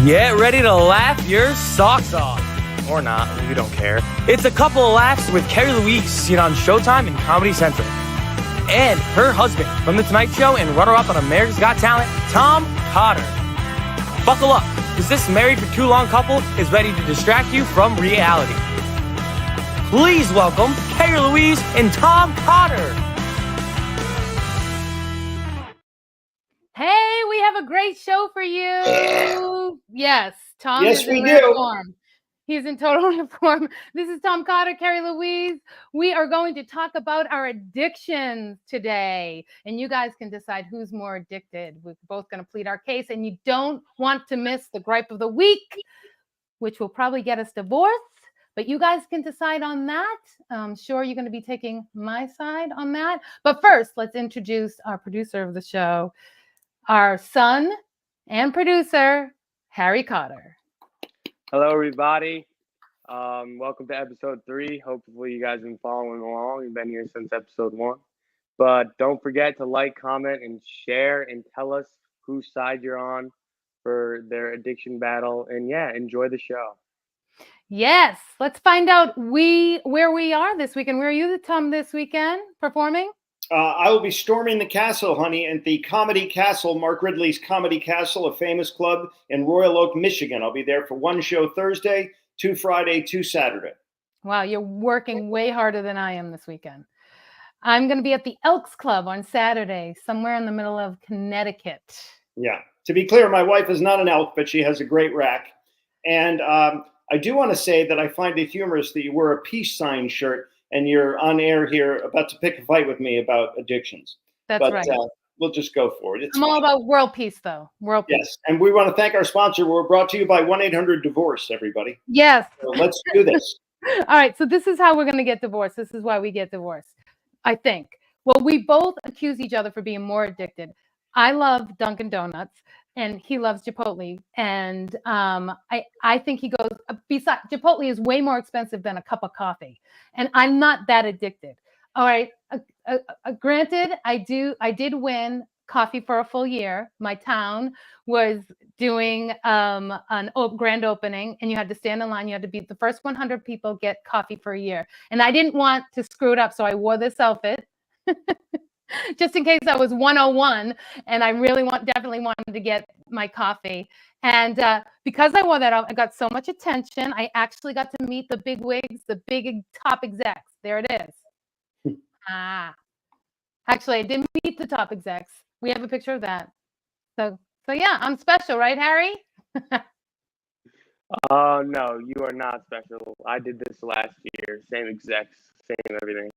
Get ready to laugh your socks off. Or not, we don't care. It's a couple of laughs with Carrie Louise, seen on Showtime and Comedy Central. And her husband from The Tonight Show and runner-up on America's Got Talent, Tom Cotter. Buckle up, because this married for too long couple is ready to distract you from reality. Please welcome Carrie Louise and Tom Cotter. Hey, we have a great show for you. Yeah. Yes, Tom Yes, is we in do. rare form. He's in total rare form. This is Tom Cotter, Carrie Louise. We are going to talk about our addictions today. And you guys can decide who's more addicted. We're both going to plead our case. And you don't want to miss the gripe of the week, which will probably get us divorced. But you guys can decide on that. I'm sure you're going to be taking my side on that. But first, let's introduce our producer of the show, our son and producer, Harry Cotter. Hello, everybody. Welcome to episode 3. Hopefully, you guys have been following along. You've been here since episode 1. But don't forget to like, comment, and share, and tell us whose side you're on for their addiction battle. And yeah, enjoy the show. Yes, let's find out where we are this weekend. Where are you, Tom, this weekend performing? I will be storming the castle, honey, at the Comedy Castle, Mark Ridley's Comedy Castle, a famous club in Royal Oak, Michigan. I'll be there for 1 show Thursday, 2 Friday, 2 Saturday. Wow, you're working way harder than I am this weekend. I'm going to be at the Elks Club on Saturday, somewhere in the middle of Connecticut. Yeah. To be clear, my wife is not an elk, but she has a great rack. And I do want to say that I find it humorous that you wear a peace sign shirt and you're on air here about to pick a fight with me about addictions. That's right. We'll just go for it. I'm all about world peace, though. World peace. Yes, and we want to thank our sponsor. We're brought to you by 1-800-DIVORCE, everybody. Yes. So let's do this. All right, so this is how we're going to get divorced. This is why we get divorced, I think. Well, we both accuse each other for being more addicted. I love Dunkin' Donuts, and he loves Chipotle. And I think he goes, besides, Chipotle is way more expensive than a cup of coffee. And I'm not that addicted. All right, granted, I did win coffee for a full year. My town was doing an grand opening, and you had to stand in line. You had to be the first 100 people get coffee for a year. And I didn't want to screw it up, so I wore this outfit. Just in case I was 101 and I definitely wanted to get my coffee. And because I wore that out, I got so much attention. I actually got to meet the big wigs, the big top execs. There it is. Actually, I didn't meet the top execs. We have a picture of that. So yeah, I'm special, right, Harry? No, you are not special. I did this last year. Same execs, same everything.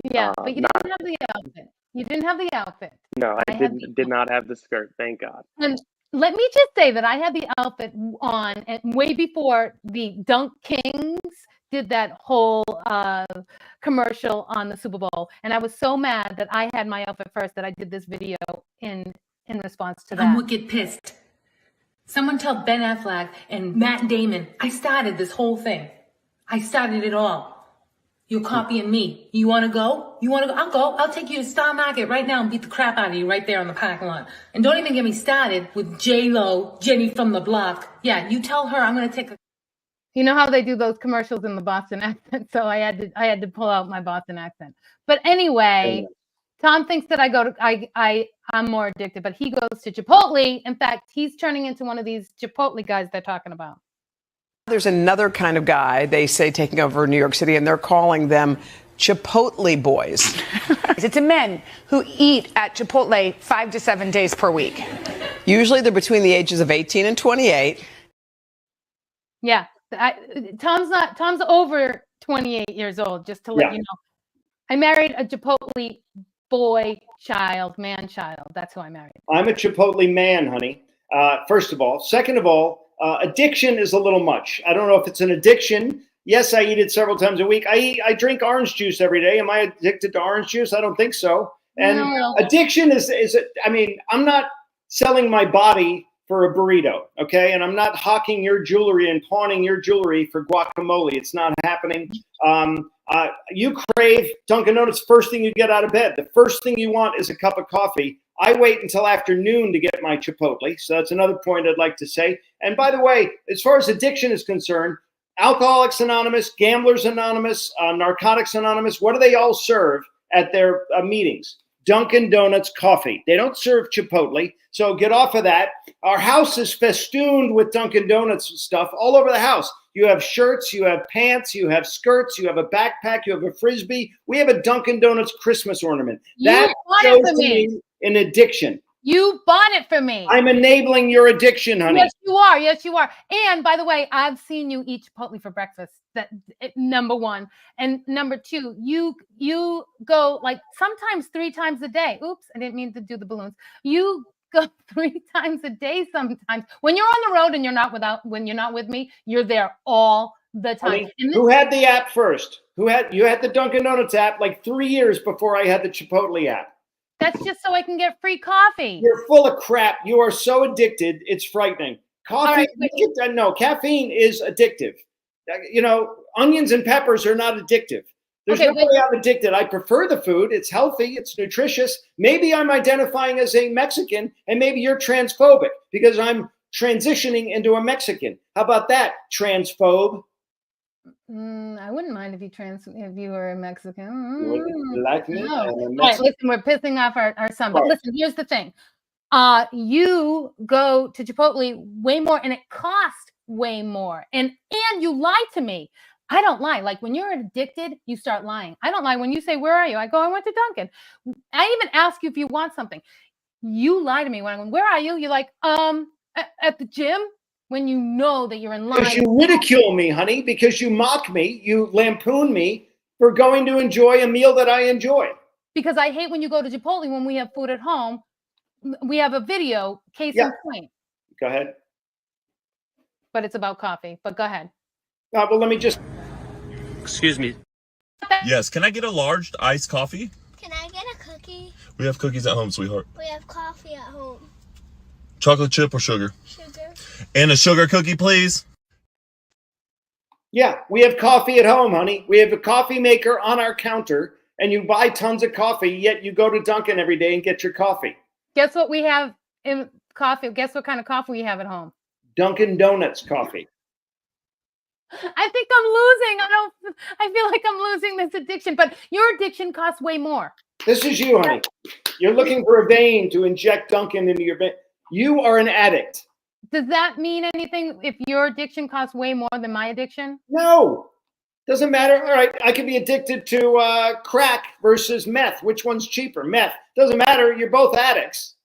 Yeah, but you didn't have the outfit. You didn't have the outfit. No, I did not have the skirt. Thank God. And let me just say that I had the outfit on way before the Dunk Kings did that whole commercial on the Super Bowl. And I was so mad that I had my outfit first that I did this video in response to that. I'm wicked pissed. Someone tell Ben Affleck and Matt Damon, I started this whole thing. I started it all. You're copying me. You want to go? You want to go? I'll go. I'll take you to Star Market right now and beat the crap out of you right there on the parking lot. And don't even get me started with J-Lo, Jenny from the block. Yeah, you tell her I'm going to take a... You know how they do those commercials in the Boston accent? So I had to pull out my Boston accent. But anyway, Tom thinks that I'm more addicted, but he goes to Chipotle. In fact, he's turning into one of these Chipotle guys they're talking about. There's another kind of guy, they say, taking over New York City, and they're calling them Chipotle boys. It's men who eat at Chipotle 5 to 7 days per week. Usually they're between the ages of 18 and 28. Yeah. Tom's over 28 years old, just to let you know. I married a Chipotle man child. That's who I married. I'm a Chipotle man, honey. First of all. Second of all, addiction is a little much. I don't know if it's an addiction. Yes, I eat it several times a week. I drink orange juice every day. Am I addicted to orange juice? I don't think so. And addiction is I'm not selling my body for a burrito, okay? And I'm not hawking your jewelry and pawning your jewelry for guacamole. It's not happening. You crave Dunkin' Donuts first thing you get out of bed. The first thing you want is a cup of coffee. I wait until afternoon to get my Chipotle. So that's another point I'd like to say. And by the way, as far as addiction is concerned, Alcoholics Anonymous, Gamblers Anonymous, Narcotics Anonymous, what do they all serve at their meetings? Dunkin' Donuts coffee. They don't serve Chipotle, so get off of that. Our house is festooned with Dunkin' Donuts stuff all over the house. You have shirts, you have pants, you have skirts, you have a backpack, you have a Frisbee. We have a Dunkin' Donuts Christmas ornament. That shows to me an addiction. You bought it for me. I'm enabling your addiction, honey. Yes, you are. Yes, you are. And by the way, I've seen you eat Chipotle for breakfast. That number one. And number two, you go like sometimes 3 times a day. Oops, I didn't mean to do the balloons. You go 3 times a day sometimes. When you're on the road and when you're not with me, you're there all the time. Honey, who had the app first? You had the Dunkin' Donuts app like 3 years before I had the Chipotle app. That's just so I can get free coffee. You're full of crap. You are so addicted. It's frightening. Coffee, no, caffeine is addictive. You know, onions and peppers are not addictive. There's no way I'm addicted. I prefer the food. It's healthy. It's nutritious. Maybe I'm identifying as a Mexican, and maybe you're transphobic because I'm transitioning into a Mexican. How about that, transphobe? I wouldn't mind if you were a Mexican. You like me? No. All right, listen, we're pissing off our son. But listen, here's the thing. You go to Chipotle way more, and it costs way more. And you lie to me. I don't lie. Like when you're addicted, you start lying. I don't lie. When you say, where are you? I go, I went to Dunkin'. I even ask you if you want something. You lie to me when I go, where are you? You're like, at the gym. When you know that you're in line. Because you ridicule me, honey, because you mock me, you lampoon me for going to enjoy a meal that I enjoy. Because I hate when you go to Chipotle when we have food at home. We have a video, case in point. Go ahead. But it's about coffee. But go ahead. Well, let me just... Excuse me. Yes, can I get a large iced coffee? Can I get a cookie? We have cookies at home, sweetheart. We have coffee at home. Chocolate chip or sugar? Sugar. And a sugar cookie, please. Yeah, we have coffee at home, honey. We have a coffee maker on our counter, and you buy tons of coffee, yet you go to Dunkin' every day and get your coffee. Guess what we have in coffee? Guess what kind of coffee we have at home? Dunkin' Donuts coffee. I think I'm losing. I feel like I'm losing this addiction, but your addiction costs way more. This is you, honey. You're looking for a vein to inject Dunkin' into your vein. You are an addict. Does that mean anything if your addiction costs way more than my addiction? No. Doesn't matter. All right, I could be addicted to crack versus meth. Which one's cheaper? Meth. Doesn't matter. You're both addicts.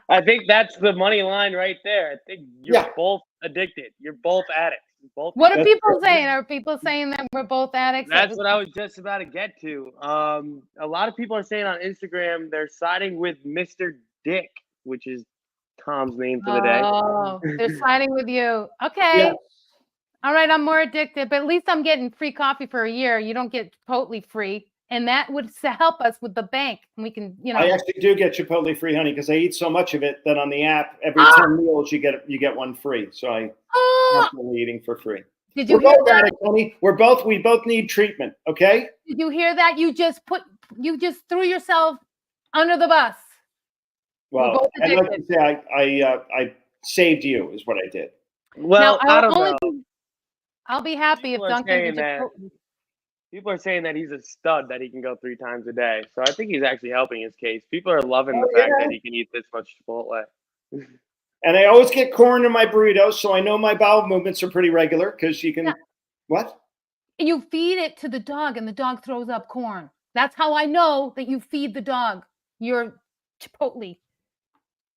I think that's the money line right there. I think you're both addicted. You're both addicts. What are people saying? Are people saying that we're both addicts? That's what I was just about to get to. A lot of people are saying on Instagram they're siding with Mr. Dick, which is Tom's name for the day. Oh, they're siding with you. Okay. Yeah. All right, I'm more addicted, but at least I'm getting free coffee for a year. You don't get Chipotle free. And that would help us with the bank. And we can, I actually do get Chipotle free, honey, because I eat so much of it that on the app, every 10 meals you get one free. So I'm constantly eating for free. Did you We're both addicts, honey. We both need treatment. Okay. Did you hear that? You just threw yourself under the bus. Well, I'd like to say I saved you is what I did. Well, I don't know. I'll be happy if Duncan. People are saying that he's a stud, that he can go 3 times a day. So I think he's actually helping his case. People are loving the fact that he can eat this much Chipotle. And I always get corn in my burritos, so I know my bowel movements are pretty regular because you can. Yeah. What? You feed it to the dog, and the dog throws up corn. That's how I know that you feed the dog your Chipotle.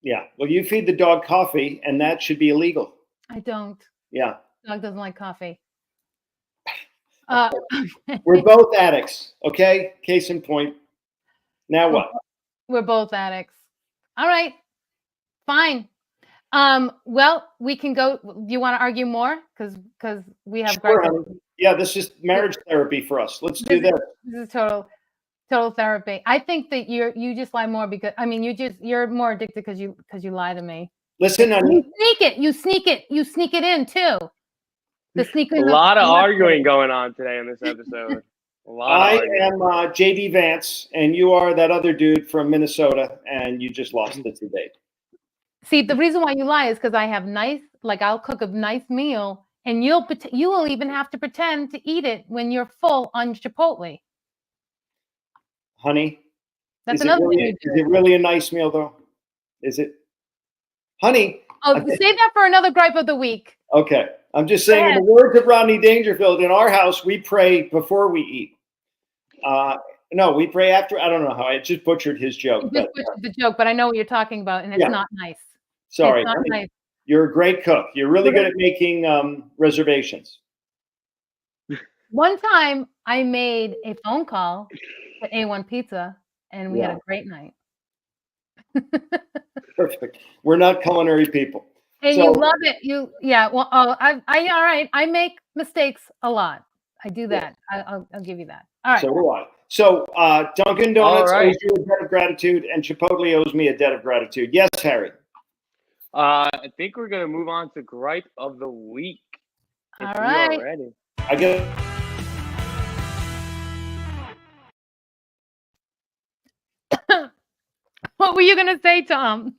Yeah. Well, you feed the dog coffee, and that should be illegal. I don't. Yeah. Dog doesn't like coffee. We're both addicts, okay? Case in point. Now what? We're both addicts. All right. Fine. Well, we can go. Do you want to argue more? Because we have Yeah, this is marriage therapy for us. Let's do this. This is total therapy. I think that you just lie more because you're more addicted because you lie to me. Listen, you sneak it in too. A lot of arguing going on today in this episode. A I am JD Vance, and you are that other dude from Minnesota, and you just lost the debate. See, the reason why you lie is because I have I'll cook a nice meal, and you will even have to pretend to eat it when you're full on Chipotle. Honey, That's is another thing you do. Is it really a nice meal, though? Is it? Honey. Oh, save that for another gripe of the week. Okay. I'm just saying, in the words of Rodney Dangerfield, in our house, we pray before we eat. No, we pray after. I don't know how. I just butchered his joke. You just butchered the joke, but I know what you're talking about, and it's not nice. Sorry. It's not nice. You're a great cook. You're really good at making reservations. One time, I made a phone call to A1 Pizza, and we had a great night. Perfect. We're not culinary people. And you love it. Well, all right. I make mistakes a lot. I do that. I'll give you that. All right. So do I. So Dunkin' Donuts owes you a debt of gratitude, and Chipotle owes me a debt of gratitude. Yes, Harry. I think we're gonna move on to gripe of the week. All right. Ready. I get. What were you gonna say, Tom?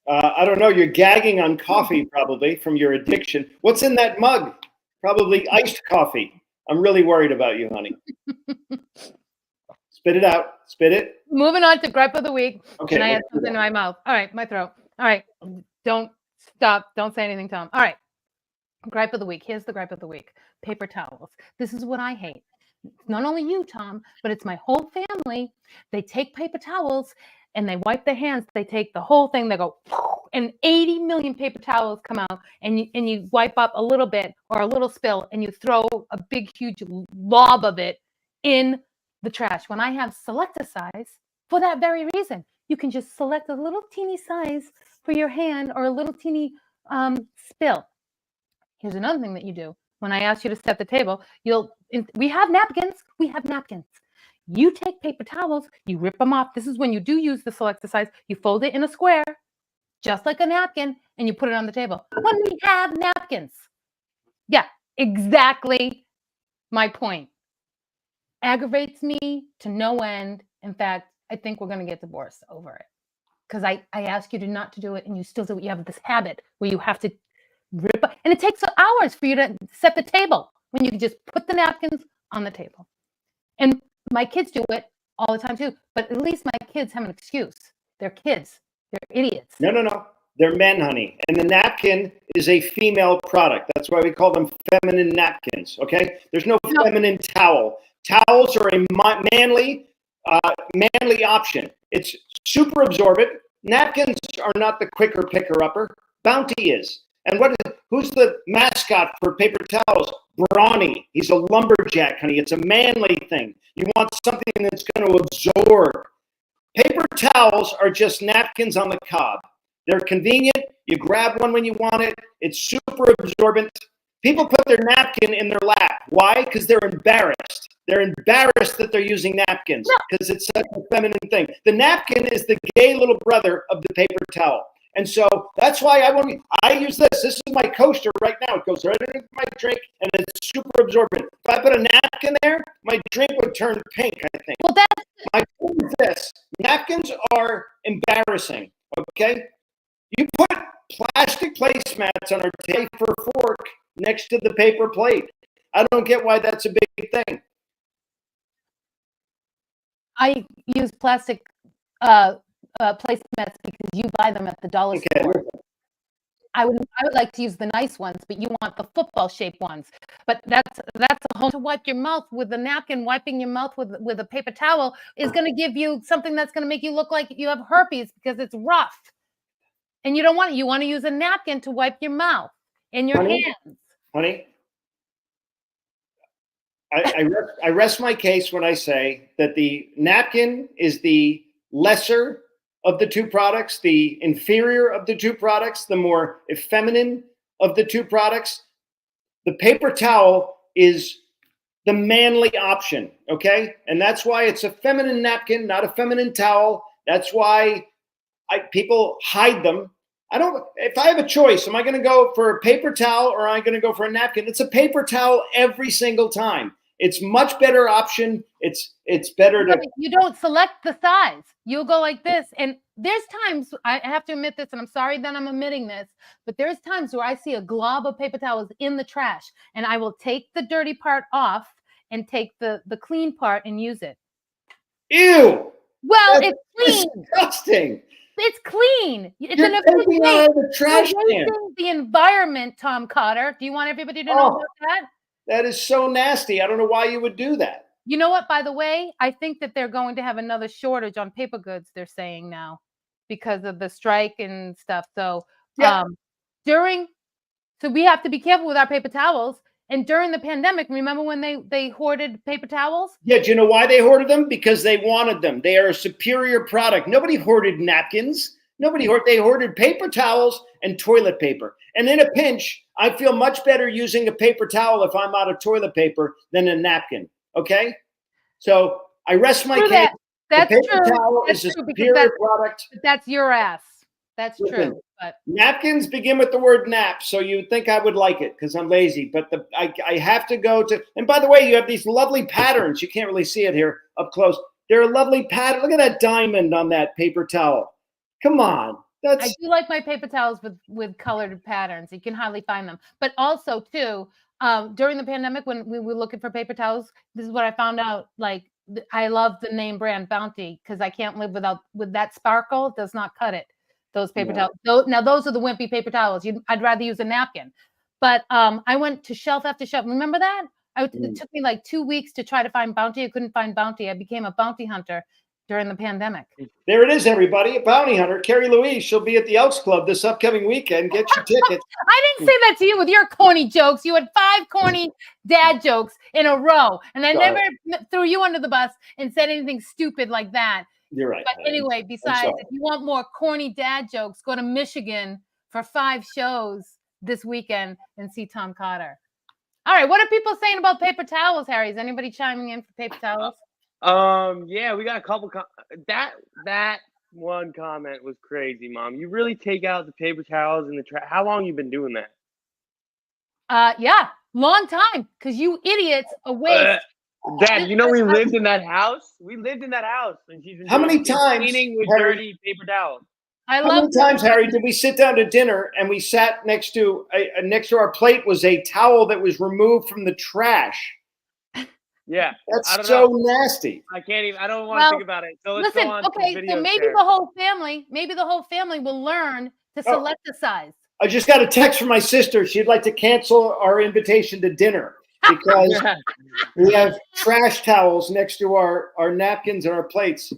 I don't know. You're gagging on coffee, probably from your addiction. What's in that mug? Probably iced coffee. I'm really worried about you, honey. Spit it out. Spit it. Moving on to gripe of the week. Okay. And I had something in my mouth. All right, my throat. All right. Don't stop. Don't say anything, Tom. All right. Gripe of the week. Here's the gripe of the week. Paper towels. This is what I hate. It's not only you, Tom, but it's my whole family. They take paper towels and they wipe their hands. They take the whole thing. They go, and 80 million paper towels come out, and you wipe up a little bit or a little spill, and you throw a big, huge lob of it in the trash. When I have select a size, for that very reason, you can just select a little teeny size for your hand or a little teeny spill. Here's another thing that you do. When I ask you to set the table, we have napkins. We have napkins. You take paper towels, you rip them off. This is when you do use the select size. You fold it in a square, just like a napkin, and you put it on the table. When we have napkins. Yeah, exactly my point. Aggravates me to no end. In fact, I think we're going to get divorced over it. Because I ask you not to do it, and you still do it. You have this habit where you have to rip up. And it takes hours for you to set the table when you can just put the napkins on the table. And my kids do it all the time too, but at least my kids have an excuse. They're kids. They're idiots. No. They're men, honey. And the napkin is a female product. That's why we call them feminine napkins, okay? There's no feminine towel. Towels are a manly option. It's super absorbent. Napkins are not the quicker picker-upper. Bounty is. And who's the mascot for paper towels? Brawny. He's a lumberjack, honey. It's a manly thing. You want something that's going to absorb. Paper towels are just napkins on the cob. They're convenient. You grab one when you want it. It's super absorbent. People put their napkin in their lap. Why? Because they're embarrassed. They're embarrassed that they're using napkins because it's such a feminine thing. The napkin is the gay little brother of the paper towel. And so that's why I use this. This is my coaster right now. It goes right into my drink, and it's super absorbent. If I put a napkin there, my drink would turn pink, I think. Well, my point is this. Napkins are embarrassing, okay? You put plastic placemats on our table for a fork next to the paper plate. I don't get why that's a big thing. I use plastic placemats because you buy them at the dollar store. I would like to use the nice ones, but you want the football shaped ones. But that's a whole to wipe your mouth with a napkin. Wiping your mouth with a paper towel is going to give you something that's going to make you look like you have herpes because it's rough. And you don't want it. You want to use a napkin to wipe your mouth and your hands. Honey, I rest my case when I say that the napkin is the lesser of the two products, the inferior of the two products, the more effeminate of the two products. The paper towel is the manly option, okay? And that's why it's a feminine napkin, not a feminine towel. That's why people hide them. If I have a choice, am I going to go for a paper towel or am I going to go for a napkin? It's a paper towel every single time. It's much better option. It's better to. You don't select the size. You'll go like this. And there's times, I have to admit this, and I'm sorry that I'm admitting this, but there's times where I see a glob of paper towels in the trash, and I will take the dirty part off and take the clean part and use it. Ew. Well, That's it's clean. disgusting. It's clean. It's You're an efficient taking way. out of the trash You're can. wasting the environment, Tom Cotter. Do you want everybody to know Oh. about that? That is so nasty. I don't know why you would do that. You know what, by the way, I think that they're going to have another shortage on paper goods, they're saying now, because of the strike and stuff. So Yeah. so we have to be careful with our paper towels. And during the pandemic, remember when they hoarded paper towels? Yeah, do you know why they hoarded them? Because they wanted them. They are a superior product. Nobody hoarded napkins. They hoarded paper towels and toilet paper. And in a pinch, I feel much better using a paper towel if I'm out of toilet paper than a napkin. Okay? So I rest my True case. That's the paper true. towel That's is a true, because superior product. that's your ass. That's Listen, true. But napkins begin with the word nap, so you would think I would like it because I'm lazy. But I have to go to. And by the way, you have these lovely patterns. You can't really see it here up close. They're a lovely pattern. Look at that diamond on that paper towel. Come on, I do like my paper towels with colored patterns. You can hardly find them. But also too, during the pandemic when we were looking for paper towels, this is what I found out. Like I love the name brand Bounty because I can't live with that sparkle. It does not cut it. Those paper towels. Now those are the wimpy paper towels. I'd rather use a napkin. But I went to shelf after shelf. Remember that? It took me like 2 weeks to try to find Bounty. I couldn't find Bounty. I became a bounty hunter during the pandemic. There it is, everybody. A bounty hunter, Carrie Louise. She'll be at the Elks Club this upcoming weekend. Get your tickets. I didn't say that to you with your corny jokes. You had 5 corny dad jokes in a row, and I never threw you under the bus and said anything stupid like that. You're right. But anyway, besides, if you want more corny dad jokes, go to Michigan for 5 shows this weekend and see Tom Cotter. All right, what are people saying about paper towels, Harry? Is anybody chiming in for paper towels? Yeah, we got a couple. That one comment was crazy, Mom. You really take out the paper towels and the trash. How long you been doing that? Yeah, long time. Because you idiots are waste. Dad, you know we lived in that house. We lived in that house, and she's been How many times, cleaning with Harry, dirty paper towels. How many times, Harry, did we sit down to dinner and we sat next to our plate was a towel that was removed from the trash? Yeah, that's so nasty. I can't even. I don't want to think about it. So let's listen, go on. Okay, so maybe the whole family will learn to select the size. I just got a text from my sister. She'd like to cancel our invitation to dinner because we have trash towels next to our napkins and our plates.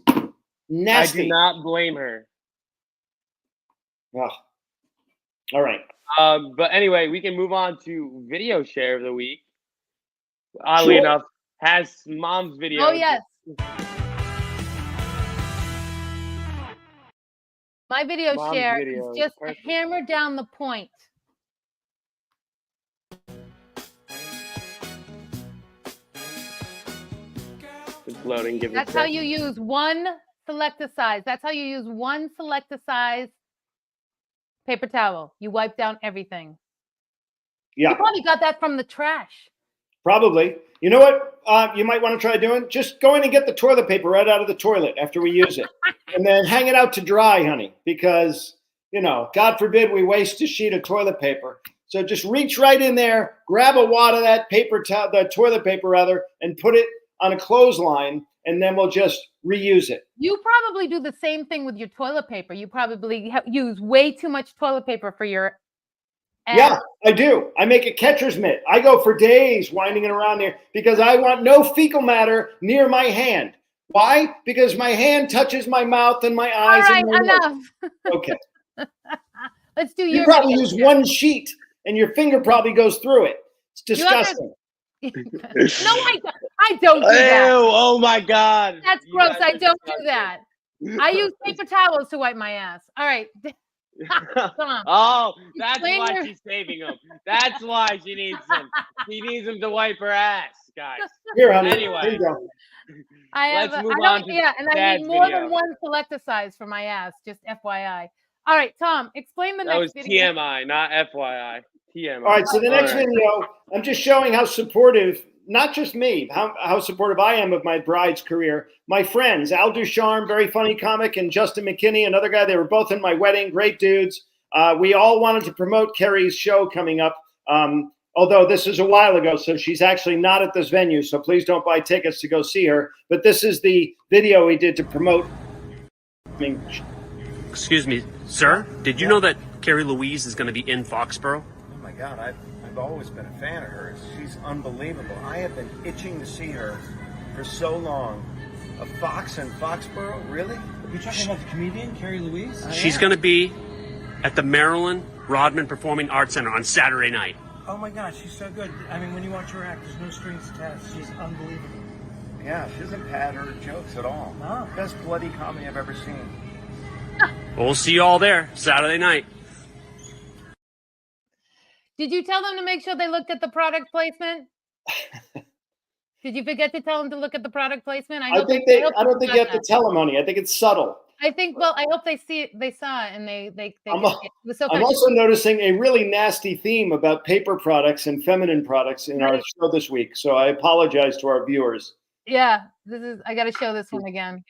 Nasty. I do not blame her. Oh. All right. But anyway, we can move on to video share of the week. Oddly enough, has Mom's video. Oh, yes. My video Mom's share video is is just perfect. a hammer down the point. It's loading. Give it a That's how sec. you use one select a size. That's how you use one select a size paper towel. You wipe down everything. Yeah. You probably got that from the trash. Probably. You know what you might want to try doing? Just go in and get the toilet paper right out of the toilet after we use it. And then hang it out to dry, honey, because, God forbid we waste a sheet of toilet paper. So just reach right in there, grab a wad of that the toilet paper rather, and put it on a clothesline, and then we'll just reuse it. You probably do the same thing with your toilet paper. You probably use way too much toilet paper for your Yeah, I do. I make a catcher's mitt. I go for days winding it around there because I want no fecal matter near my hand. Why? Because my hand touches my mouth and my eyes. All right, and my nose. enough. Okay. Let's do You your probably video use share. one sheet and your finger probably goes through it. It's disgusting. No, I don't do that. Ew, oh my God. That's You gross. guys I are don't do disgusting. that. I use paper towels to wipe my ass. All right. Come on. Oh, that's Explain why your- she's saving him. That's why she needs him. She needs him to wipe her ass, guys. Here, honey. Anyway. Here you go. I have Let's I move don't- on to yeah, and I Dad's need more video. than one selector size for my ass, just FYI. All right, Tom, explain the That was next video. TMI, not FYI. TMI. All right, so the next All right. video, I'm just showing how supportive not just me, how supportive I am of my bride's career. My friends, Al Ducharme, very funny comic, and Justin McKinney, another guy. They were both in my wedding. Great dudes. We all wanted to promote Kerry's show coming up. Although this is a while ago, so she's actually not at this venue. So please don't buy tickets to go see her. But this is the video we did to promote. Excuse me, sir. Did you know that Carrie Louise is going to be in Foxborough? Oh my God, I've always been a fan of hers. She's unbelievable. I have been itching to see her for so long. A Fox in Foxborough, really? Are you talking about the comedian Carrie Louise? She's going to be at the Marilyn Rodman Performing Arts Center on Saturday night. Oh my God, she's so good. I mean, when you watch her act, there's no strings attached. She's unbelievable. Yeah, she doesn't pad her jokes at all. No. Best bloody comedy I've ever seen. We'll see you all there Saturday night. Did you tell them to make sure they looked at the product placement? Did you forget to tell them to look at the product placement? I don't think you have to tell them, honey. I think it's subtle. I think. Well, I hope they see it. They saw it, and they. I'm so also noticing a really nasty theme about paper products and feminine products in our show this week. So I apologize to our viewers. Yeah, I got to show this one again.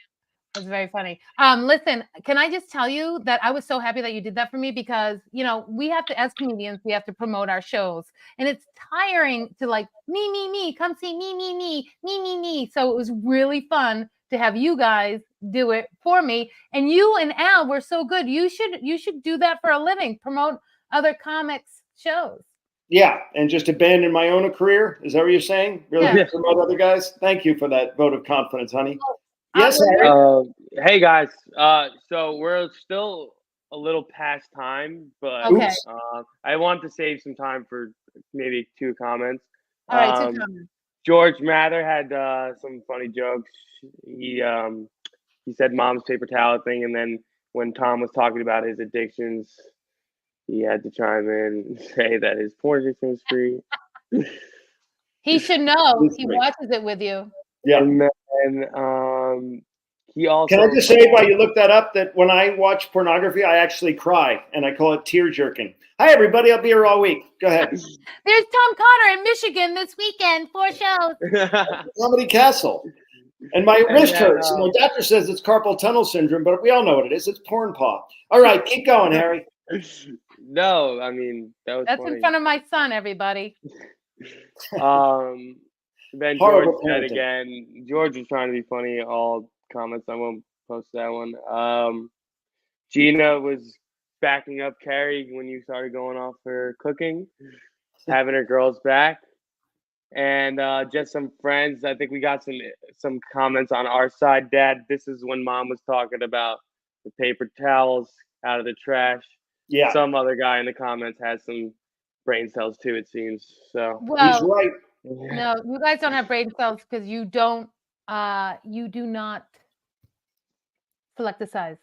It's very funny. Listen, can I just tell you that I was so happy that you did that for me, because, you know, we have to, as comedians, we have to promote our shows, and it's tiring to like me, come see me. So it was really fun to have you guys do it for me. And you and Al were so good. You should do that for a living. Promote other comics shows. Yeah, and just abandon my own career. Is that what you're saying? Really promote other guys? Thank you for that vote of confidence, honey. Yes, hey guys. So we're still a little past time, but I want to save some time for maybe 2 comments. All right, 2 comments. George Mather had some funny jokes. He said mom's paper towel thing, and then when Tom was talking about his addictions, he had to chime in and say that his porn addiction was free. He should know. He watches it with you. Yeah. And then he also. Can I just say, while you look that up, that when I watch pornography, I actually cry, and I call it tear jerking. Hi, everybody. I'll be here all week. Go ahead. There's Tom Connor in Michigan this weekend. 4 shows. Comedy Castle. And my wrist hurts. My doctor says it's carpal tunnel syndrome, but we all know what it is. It's porn paw. All right, keep going, Harry. No, I mean, that's funny. In front of my son, everybody. Then George said again. George was trying to be funny. All comments. I won't post that one. Gina was backing up Carrie when you started going off for cooking, having her girls back, and just some friends. I think we got some comments on our side. Dad, this is when Mom was talking about the paper towels out of the trash. Yeah. Some other guy in the comments has some brain cells too, it seems. So he's right. No, you guys don't have brain cells because you do not select the size.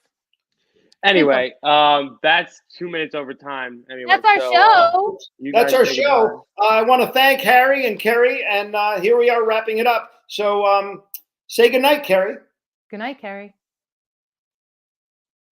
Anyway, that's 2 minutes over time. Anyway, that's our show. That's our show. I want to thank Harry and Kerry, and here we are wrapping it up. So say goodnight, Kerry. Good night, Kerry.